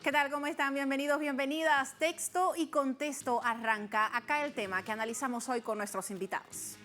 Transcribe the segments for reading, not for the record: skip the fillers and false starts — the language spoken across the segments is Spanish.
¿Qué tal? ¿Cómo están? Bienvenidos, bienvenidas. Texto y Contexto arranca. Acá el tema que analizamos hoy con nuestros invitados.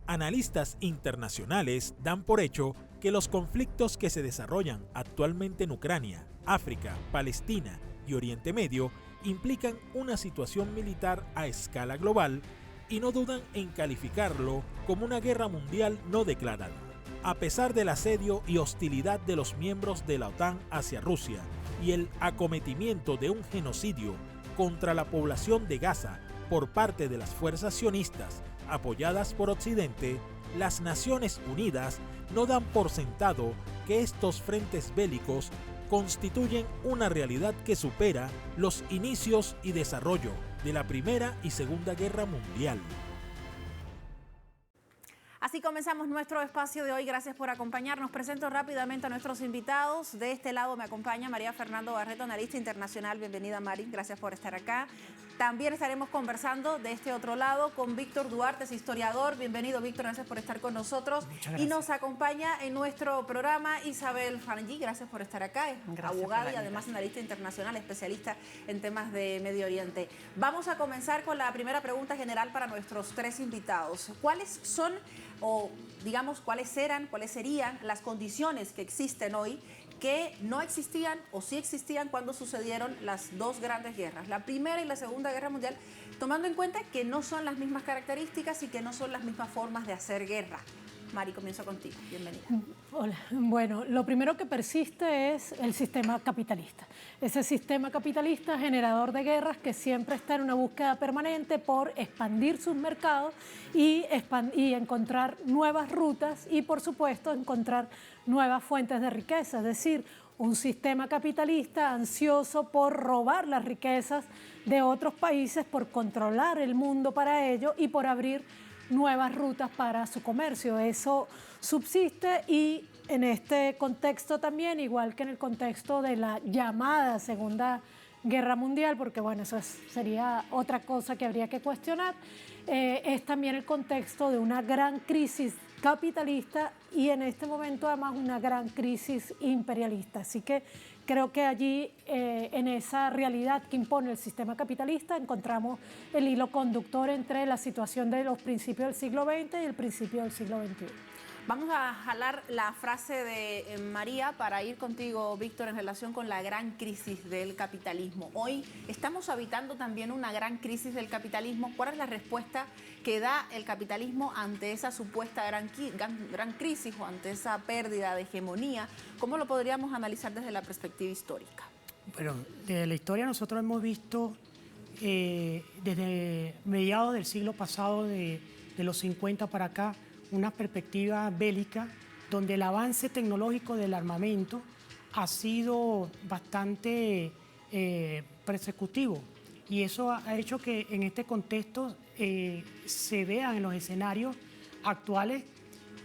Analistas internacionales dan por hecho que los conflictos que se desarrollan actualmente en Ucrania, África, Palestina y Oriente Medio implican una situación militar a escala global y no dudan en calificarlo como una guerra mundial no declarada. A pesar del asedio y hostilidad de los miembros de la OTAN hacia Rusia y el acometimiento de un genocidio contra la población de Gaza por parte de las fuerzas sionistas apoyadas por Occidente, las Naciones Unidas no dan por sentado que estos frentes bélicos constituyen una realidad que supera los inicios y desarrollo de la Primera y Segunda Guerra Mundial. Así comenzamos nuestro espacio de hoy. Gracias por acompañarnos. Presento rápidamente a nuestros invitados. De este lado me acompaña María Fernando Barreto, analista internacional. Bienvenida, Mari. Gracias por estar acá. También estaremos conversando de este otro lado con Víctor Duarte, es historiador. Bienvenido, Víctor. Gracias por estar con nosotros. Y nos acompaña en nuestro programa Isabel Frangi. Gracias por estar acá. Es abogada y además analista internacional, especialista en temas de Medio Oriente. Vamos a comenzar con la primera pregunta general para nuestros tres invitados. ¿Cuáles son o digamos cuáles serían las condiciones que existen hoy que no existían o sí existían cuando sucedieron las dos grandes guerras, la Primera y la Segunda Guerra Mundial, tomando en cuenta que no son las mismas características y que no son las mismas formas de hacer guerra? Mari, comienzo contigo. Bienvenida. Hola. Bueno, lo primero que persiste es el sistema capitalista. Ese sistema capitalista generador de guerras que siempre está en una búsqueda permanente por expandir sus mercados y encontrar nuevas rutas y, por supuesto, encontrar nuevas fuentes de riqueza. Es decir, un sistema capitalista ansioso por robar las riquezas de otros países, por controlar el mundo para ello y por abrir nuevas rutas para su comercio. Eso subsiste y en este contexto también, igual que en el contexto de la llamada Segunda Guerra Mundial, porque bueno, eso sería otra cosa que habría que cuestionar, es también el contexto de una gran crisis capitalista y en este momento además una gran crisis imperialista. Así que creo que allí, en esa realidad que impone el sistema capitalista, encontramos el hilo conductor entre la situación de los principios del siglo XX y el principio del siglo XXI. Vamos a jalar la frase de María para ir contigo, Víctor, en relación con la gran crisis del capitalismo. Hoy estamos habitando también una gran crisis del capitalismo. ¿Cuál es la respuesta que da el capitalismo ante esa supuesta gran crisis o ante esa pérdida de hegemonía? ¿Cómo lo podríamos analizar desde la perspectiva histórica? Bueno, desde la historia nosotros hemos visto desde mediados del siglo pasado, de los 50 para acá, una perspectiva bélica donde el avance tecnológico del armamento ha sido bastante persecutivo y eso ha hecho que en este contexto se vean en los escenarios actuales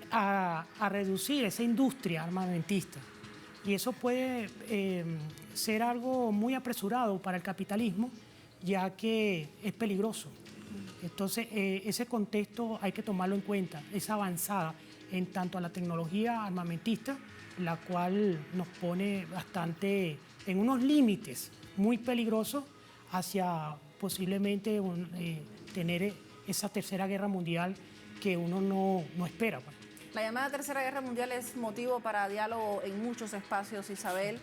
a reducir esa industria armamentista y eso puede ser algo muy apresurado para el capitalismo ya que es peligroso. Entonces, ese contexto hay que tomarlo en cuenta, esa avanzada en tanto a la tecnología armamentista, la cual nos pone bastante en unos límites muy peligrosos hacia posiblemente tener esa tercera guerra mundial que uno no espera. La llamada Tercera Guerra Mundial es motivo para diálogo en muchos espacios, Isabel.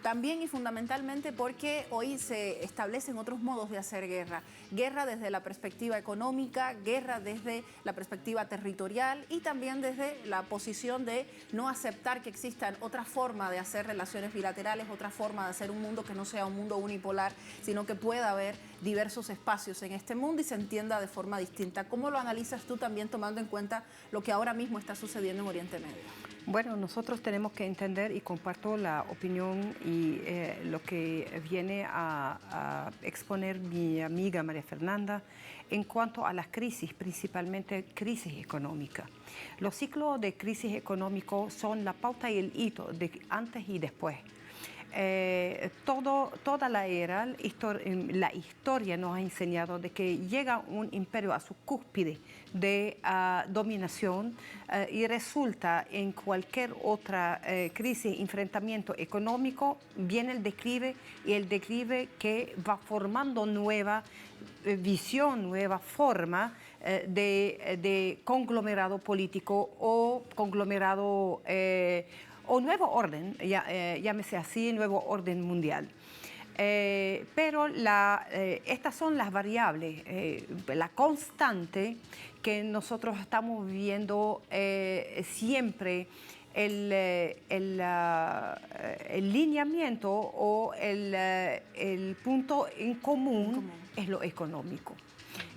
También y fundamentalmente porque hoy se establecen otros modos de hacer guerra. Guerra desde la perspectiva económica, guerra desde la perspectiva territorial y también desde la posición de no aceptar que existan otra forma de hacer relaciones bilaterales, otra forma de hacer un mundo que no sea un mundo unipolar, sino que pueda haber diversos espacios en este mundo y se entienda de forma distinta. ¿Cómo lo analizas tú también tomando en cuenta lo que ahora mismo está sucediendo en Oriente Medio? Bueno, nosotros tenemos que entender y comparto la opinión y lo que viene a exponer mi amiga María Fernanda en cuanto a las crisis, principalmente crisis económica. Los ciclos de crisis económicos son la pauta y el hito de antes y después. toda la era, la historia nos ha enseñado de que llega un imperio a su cúspide de dominación y resulta en cualquier otra crisis, enfrentamiento económico, viene el declive, y el declive que va formando nueva visión, nueva forma de conglomerado político o conglomerado o nuevo orden, llámese así, nuevo orden mundial. Pero estas son las variables, la constante que nosotros estamos viendo siempre. El lineamiento o el punto en común es lo económico.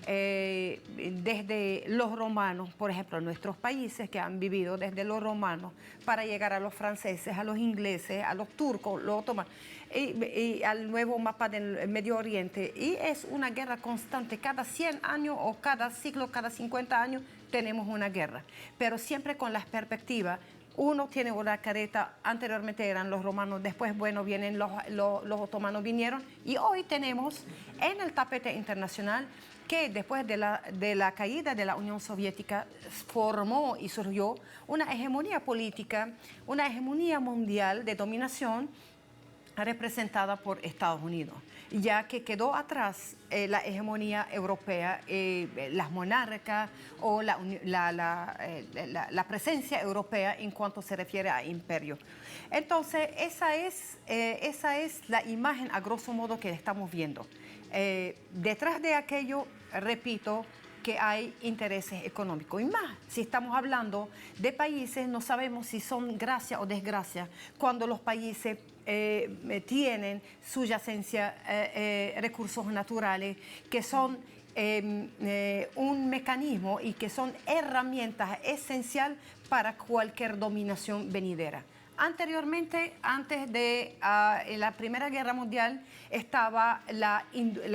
Desde los romanos, por ejemplo, nuestros países que han vivido desde los romanos para llegar a los franceses, a los ingleses, a los turcos, los otomanos y al nuevo mapa del Medio Oriente. Y es una guerra constante. Cada 100 años o cada siglo, cada 50 años tenemos una guerra. Pero siempre con las perspectivas. Uno tiene una careta, anteriormente eran los romanos, después, bueno, vienen los otomanos vinieron, y hoy tenemos en el tapete internacional que después de la caída de la Unión Soviética formó y surgió una hegemonía política, una hegemonía mundial de dominación representada por Estados Unidos, ya que quedó atrás la hegemonía europea, las monarcas o la presencia europea en cuanto se refiere a imperio. Entonces, esa es la imagen a grosso modo que estamos viendo. Detrás de aquello, repito, que hay intereses económicos. Y más, si estamos hablando de países, no sabemos si son gracia o desgracia cuando los países tienen suyacencia recursos naturales que son un mecanismo y que son herramientas esenciales para cualquier dominación venidera. Anteriormente, antes de la Primera Guerra Mundial, estaba la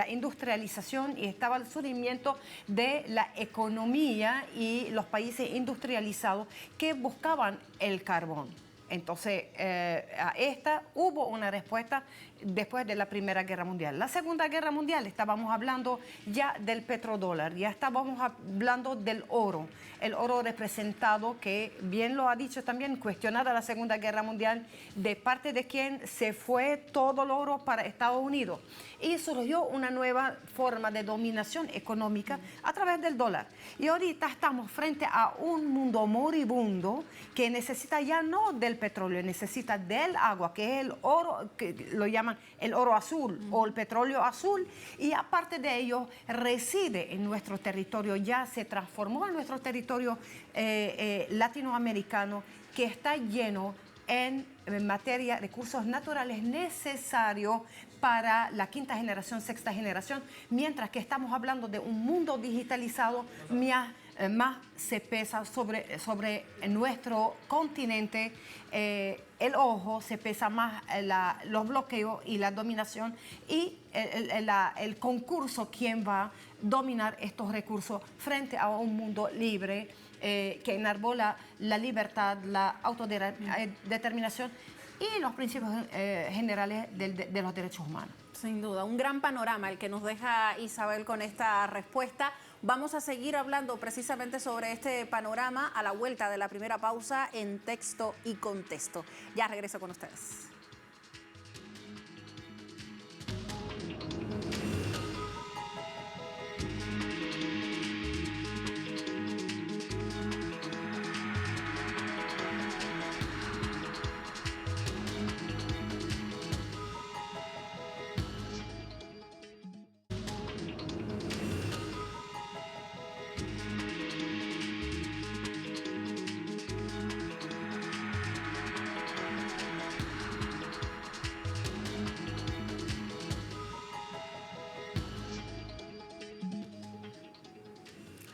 industrialización y estaba el surgimiento de la economía y los países industrializados que buscaban el carbón. Entonces, a esta hubo una respuesta después de la Primera Guerra Mundial. La Segunda Guerra Mundial estábamos hablando ya del petrodólar, ya estábamos hablando del oro. El oro representado, que bien lo ha dicho también, cuestionada la Segunda Guerra Mundial, de parte de quien se fue todo el oro para Estados Unidos. Y surgió una nueva forma de dominación económica a través del dólar. Y ahorita estamos frente a un mundo moribundo que necesita ya no del petróleo, necesita del agua, que es el oro, que lo llaman el oro azul o el petróleo azul, y aparte de ello reside en nuestro territorio, ya se transformó en nuestro territorio latinoamericano, que está lleno en materia de recursos naturales necesarios para la quinta generación, sexta generación, mientras que estamos hablando de un mundo digitalizado, más se pesa sobre nuestro continente, el ojo, se pesa más los bloqueos y la dominación y el concurso, quién va a dominar estos recursos frente a un mundo libre que enarbola la libertad, la autodeterminación y los principios generales de los derechos humanos. Sin duda, un gran panorama el que nos deja Isabel con esta respuesta. Vamos a seguir hablando precisamente sobre este panorama a la vuelta de la primera pausa en Texto y Contexto. Ya regreso con ustedes.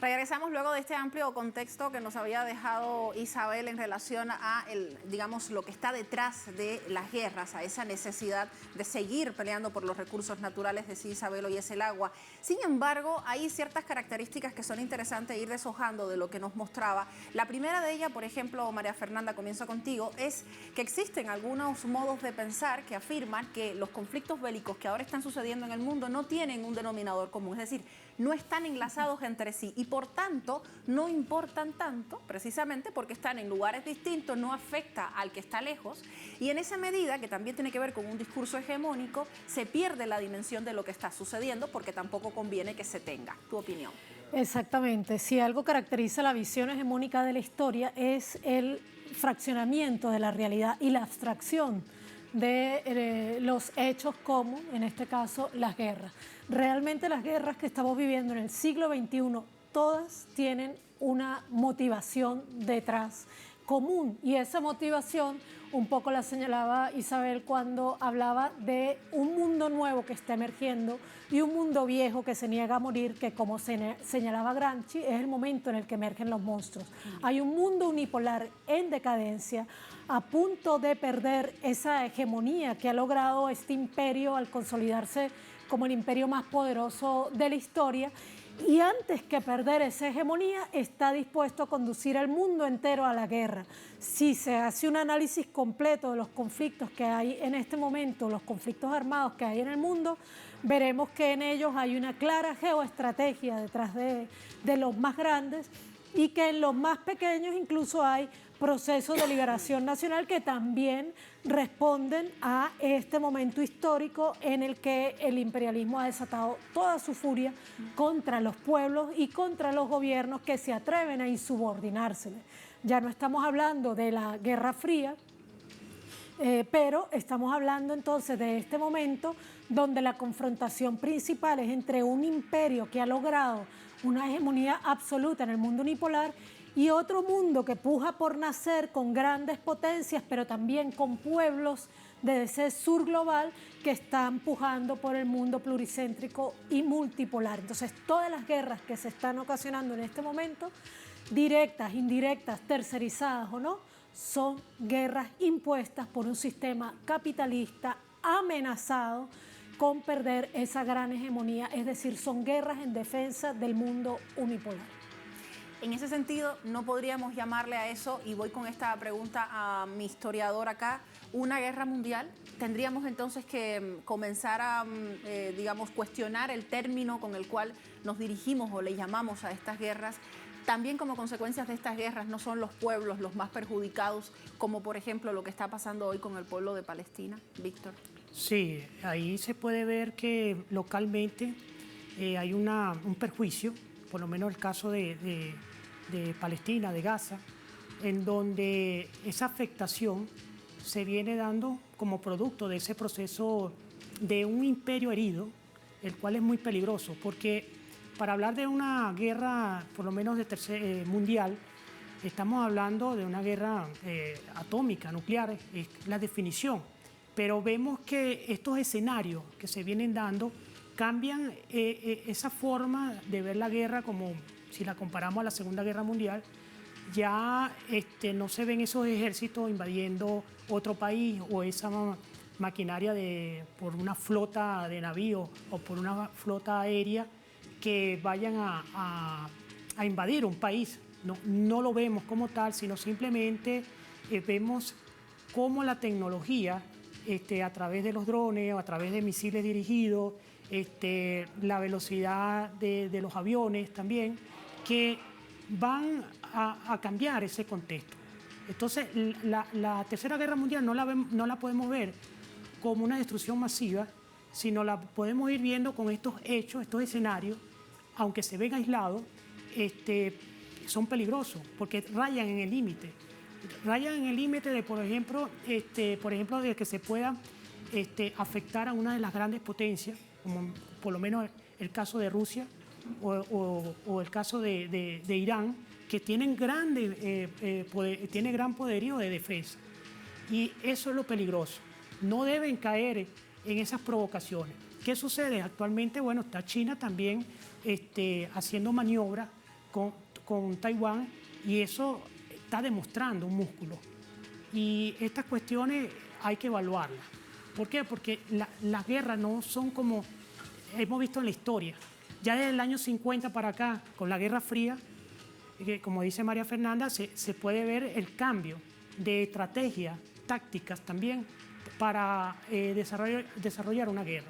Regresamos luego de este amplio contexto que nos había dejado Isabel en relación a digamos, lo que está detrás de las guerras, a esa necesidad de seguir peleando por los recursos naturales, decía Isabel, hoy es el agua. Sin embargo, hay ciertas características que son interesantes ir deshojando de lo que nos mostraba. La primera de ellas, por ejemplo, María Fernanda, comienzo contigo, es que existen algunos modos de pensar que afirman que los conflictos bélicos que ahora están sucediendo en el mundo no tienen un denominador común, es decir, no están enlazados entre sí y por tanto no importan tanto, precisamente porque están en lugares distintos, no afecta al que está lejos y en esa medida, que también tiene que ver con un discurso hegemónico, se pierde la dimensión de lo que está sucediendo porque tampoco conviene que se tenga. ¿Tu opinión? Exactamente. Si algo caracteriza la visión hegemónica de la historia es el fraccionamiento de la realidad y la abstracción de los hechos como, en este caso, las guerras. Realmente las guerras que estamos viviendo en el siglo XXI, todas tienen una motivación detrás común y esa motivación un poco la señalaba Isabel cuando hablaba de un mundo nuevo que está emergiendo y un mundo viejo que se niega a morir, que como señalaba Gramsci es el momento en el que emergen los monstruos. Hay un mundo unipolar en decadencia, a punto de perder esa hegemonía que ha logrado este imperio al consolidarse como el imperio más poderoso de la historia. Y antes que perder esa hegemonía, está dispuesto a conducir al mundo entero a la guerra. Si se hace un análisis completo de los conflictos que hay en este momento, los conflictos armados que hay en el mundo, veremos que en ellos hay una clara geoestrategia detrás de los más grandes y que en los más pequeños incluso hay procesos de liberación nacional que también responden a este momento histórico en el que el imperialismo ha desatado toda su furia contra los pueblos y contra los gobiernos que se atreven a insubordinárseles. Ya no estamos hablando de la Guerra Fría, pero estamos hablando entonces de este momento donde la confrontación principal es entre un imperio que ha logrado una hegemonía absoluta en el mundo unipolar y otro mundo que puja por nacer con grandes potencias, pero también con pueblos de ese sur global que están pujando por el mundo pluricéntrico y multipolar. Entonces, todas las guerras que se están ocasionando en este momento, directas, indirectas, tercerizadas o no, son guerras impuestas por un sistema capitalista amenazado con perder esa gran hegemonía, es decir, son guerras en defensa del mundo unipolar. En ese sentido, no podríamos llamarle a eso, y voy con esta pregunta a mi historiador acá, una guerra mundial. ¿Tendríamos entonces que comenzar a, digamos, cuestionar el término con el cual nos dirigimos o le llamamos a estas guerras? También como consecuencias de estas guerras no son los pueblos los más perjudicados, como por ejemplo lo que está pasando hoy con el pueblo de Palestina. Víctor. Sí, ahí se puede ver que localmente hay un perjuicio, por lo menos el caso de Palestina, de Gaza, en donde esa afectación se viene dando como producto de ese proceso de un imperio herido, el cual es muy peligroso, porque para hablar de una guerra, por lo menos de mundial, estamos hablando de una guerra atómica, nuclear, es la definición, pero vemos que estos escenarios que se vienen dando cambian esa forma de ver la guerra como si la comparamos a la Segunda Guerra Mundial. Ya no se ven esos ejércitos invadiendo otro país o esa maquinaria por una flota de navíos o por una flota aérea que vayan a invadir un país. No lo vemos como tal, sino simplemente vemos cómo la tecnología, a través de los drones o a través de misiles dirigidos, la velocidad de los aviones también, que van a cambiar ese contexto. Entonces, la Tercera Guerra Mundial no la podemos ver como una destrucción masiva, sino la podemos ir viendo con estos hechos, estos escenarios, aunque se ven aislados, son peligrosos porque rayan en el límite. Rayan en el límite de, por ejemplo, de que se pueda afectar a una de las grandes potencias, como por lo menos el caso de Rusia o el caso de Irán, que tienen gran poderío de defensa. Y eso es lo peligroso. No deben caer en esas provocaciones. ¿Qué sucede? Actualmente, bueno, está China también haciendo maniobras con Taiwán, y eso está demostrando un músculo. Y estas cuestiones hay que evaluarlas. ¿Por qué? Porque las guerras no son como hemos visto en la historia. Ya desde el año 50 para acá, con la Guerra Fría, que como dice María Fernanda, se puede ver el cambio de estrategias, tácticas también para desarrollar una guerra.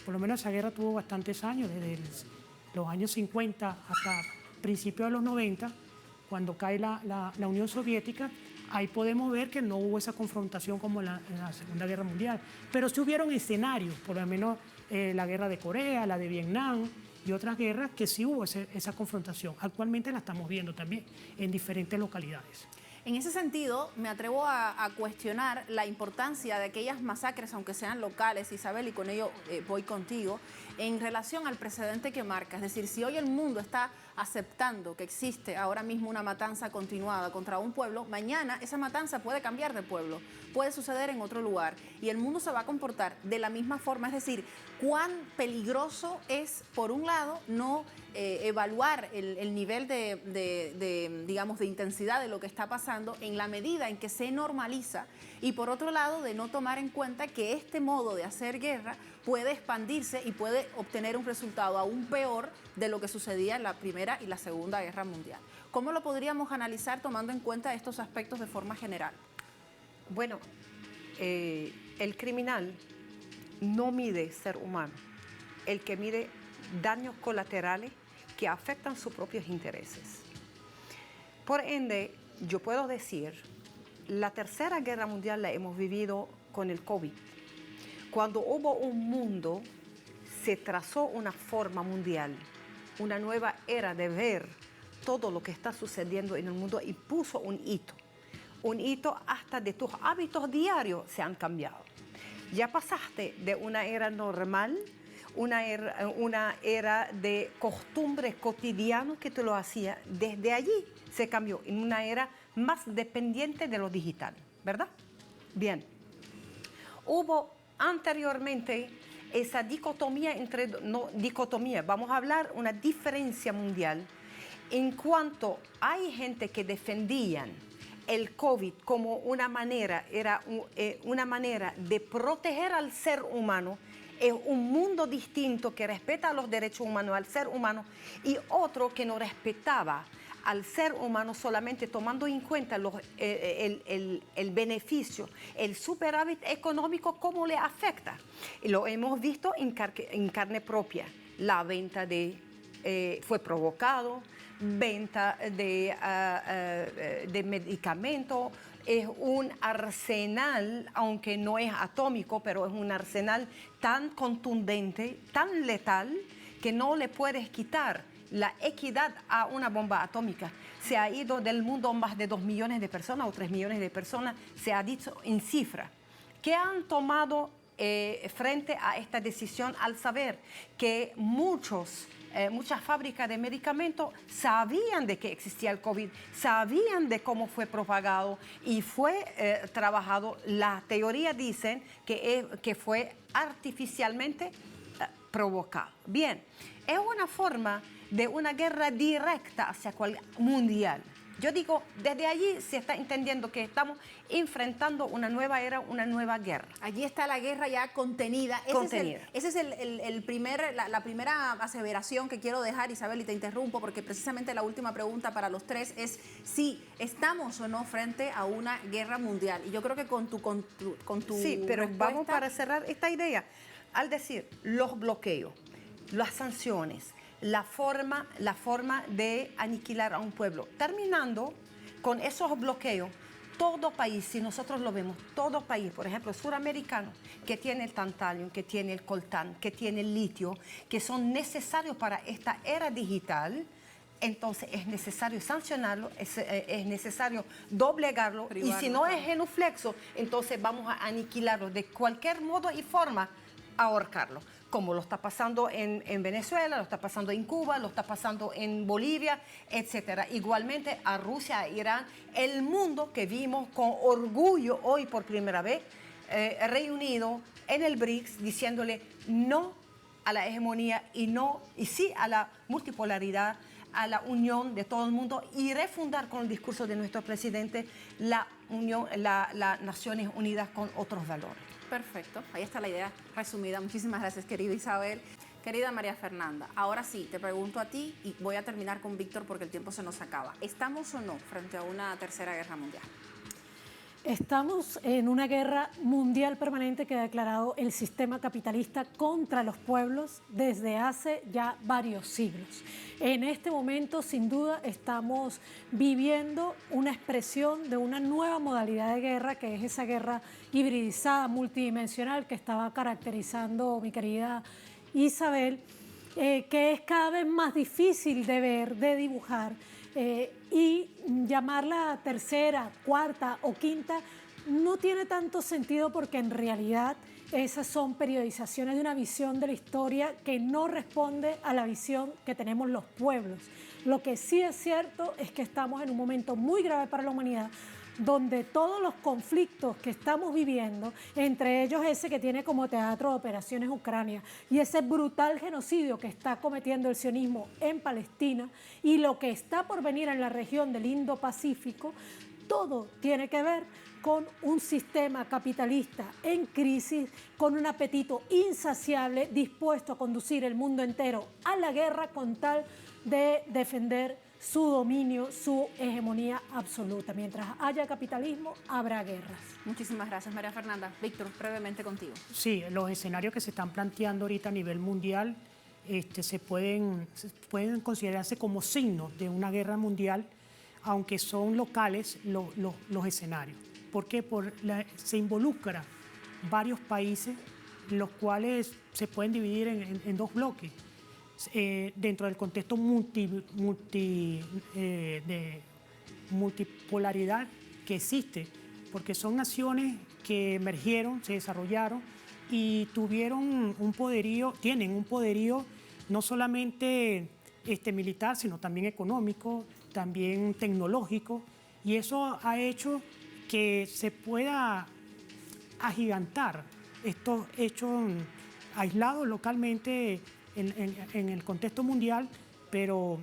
Por lo menos esa guerra tuvo bastantes años, desde los años 50 hasta principios de los 90, cuando cae la Unión Soviética. Ahí podemos ver que no hubo esa confrontación como en la Segunda Guerra Mundial, pero sí hubieron escenarios, por lo menos la guerra de Corea, la de Vietnam y otras guerras que sí hubo esa confrontación. Actualmente la estamos viendo también en diferentes localidades. En ese sentido, me atrevo a cuestionar la importancia de aquellas masacres, aunque sean locales, Isabel, y con ello voy contigo, en relación al precedente que marca. Es decir, si hoy el mundo está aceptando que existe ahora mismo una matanza continuada contra un pueblo, mañana esa matanza puede cambiar de pueblo, puede suceder en otro lugar y el mundo se va a comportar de la misma forma. Es decir, cuán peligroso es, por un lado, no evaluar el nivel digamos, de intensidad de lo que está pasando en la medida en que se normaliza, y por otro lado de no tomar en cuenta que este modo de hacer guerra puede expandirse y puede obtener un resultado aún peor de lo que sucedía en la Primera y la Segunda Guerra Mundial. ¿Cómo lo podríamos analizar tomando en cuenta estos aspectos de forma general? Bueno, el criminal no mide ser humano, el que mide daños colaterales que afectan sus propios intereses. Por ende, yo puedo decir, la Tercera Guerra Mundial la hemos vivido con el COVID. Cuando hubo un mundo, se trazó una forma mundial, una nueva era de ver todo lo que está sucediendo en el mundo y puso un hito hasta de tus hábitos diarios se han cambiado. Ya pasaste de una era normal, una era de costumbres cotidianas que te lo hacía. Desde allí se cambió en una era más dependiente de lo digital, ¿verdad? Bien. Hubo anteriormente esa dicotomía vamos a hablar una diferencia mundial en cuanto hay gente que defendían el COVID como una manera, una manera de proteger al ser humano. Es un mundo distinto que respeta los derechos humanos al ser humano y otro que no respetaba al ser humano solamente tomando en cuenta el beneficio, el superávit económico, cómo le afecta. Y lo hemos visto en carne propia. La venta fue provocado, venta de medicamentos. Es un arsenal, aunque no es atómico, pero es un arsenal tan contundente, tan letal, que no le puedes quitar la equidad a una bomba atómica. Se ha ido del mundo más de 2 millones de personas o 3 millones de personas, se ha dicho en cifra. ¿Qué han tomado frente a esta decisión al saber que muchas fábricas de medicamentos sabían de que existía el COVID, sabían de cómo fue propagado y fue trabajado? La teoría dice que fue artificialmente provocado. Bien, es una forma de una guerra directa hacia mundial. Yo digo, desde allí se está entendiendo que estamos enfrentando una nueva era, una nueva guerra. Allí está la guerra ya contenida. Esa es la primera aseveración que quiero dejar, Isabel, y te interrumpo porque precisamente la última pregunta para los tres es si estamos o no frente a una guerra mundial. Y yo creo que con tu sí, pero respuesta... vamos para cerrar esta idea. Al decir los bloqueos, las sanciones, la forma de aniquilar a un pueblo. Terminando con esos bloqueos, todo país, si nosotros lo vemos, todo país, por ejemplo, suramericano, que tiene el tantalium, que tiene el coltán, que tiene el litio, que son necesarios para esta era digital, entonces es necesario sancionarlo, es necesario doblegarlo, y si no es genuflexo, entonces vamos a aniquilarlo de cualquier modo y forma, ahorcarlo, como lo está pasando en Venezuela, lo está pasando en Cuba, lo está pasando en Bolivia, etcétera. Igualmente a Rusia, a Irán, el mundo que vimos con orgullo hoy por primera vez reunido en el BRICS diciéndole no a la hegemonía y sí a la multipolaridad, a la unión de todo el mundo y refundar con el discurso de nuestro presidente la unión, las Naciones Unidas con otros valores. Perfecto, ahí está la idea resumida. Muchísimas gracias, querida Isabel. Querida María Fernanda, ahora sí, te pregunto a ti y voy a terminar con Víctor porque el tiempo se nos acaba. ¿Estamos o no frente a una tercera guerra mundial? Estamos en una guerra mundial permanente que ha declarado el sistema capitalista contra los pueblos desde hace ya varios siglos. En este momento, sin duda, estamos viviendo una expresión de una nueva modalidad de guerra, que es esa guerra hibridizada, multidimensional, que estaba caracterizando mi querida Isabel, que es cada vez más difícil de ver, de dibujar, y llamarla tercera, cuarta o quinta no tiene tanto sentido porque en realidad esas son periodizaciones de una visión de la historia que no responde a la visión que tenemos los pueblos. Lo que sí es cierto es que estamos en un momento muy grave para la humanidad, donde todos los conflictos que estamos viviendo, entre ellos ese que tiene como teatro de operaciones Ucrania y ese brutal genocidio que está cometiendo el sionismo en Palestina y lo que está por venir en la región del Indo-Pacífico, todo tiene que ver con un sistema capitalista en crisis, con un apetito insaciable dispuesto a conducir el mundo entero a la guerra con tal de defender su dominio, su hegemonía absoluta. Mientras haya capitalismo, habrá guerras. Muchísimas gracias, María Fernanda. Víctor, brevemente contigo. Sí, los escenarios que se están planteando ahorita a nivel mundial pueden considerarse como signos de una guerra mundial, aunque son locales los escenarios. ¿Por qué? Se involucran varios países, los cuales se pueden dividir en dos bloques. Dentro del contexto de multipolaridad que existe, porque son naciones que emergieron, se desarrollaron y tienen un poderío no solamente militar, sino también económico, también tecnológico, y eso ha hecho que se pueda agigantar estos hechos aislados localmente en el contexto mundial, pero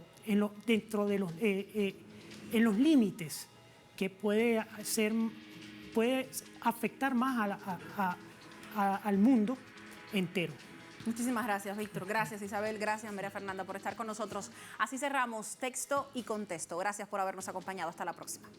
dentro de en los límites que puede afectar más al mundo entero. Muchísimas gracias, Víctor. Gracias, Isabel. Gracias, María Fernanda, por estar con nosotros. Así cerramos Texto y Contexto. Gracias por habernos acompañado. Hasta la próxima.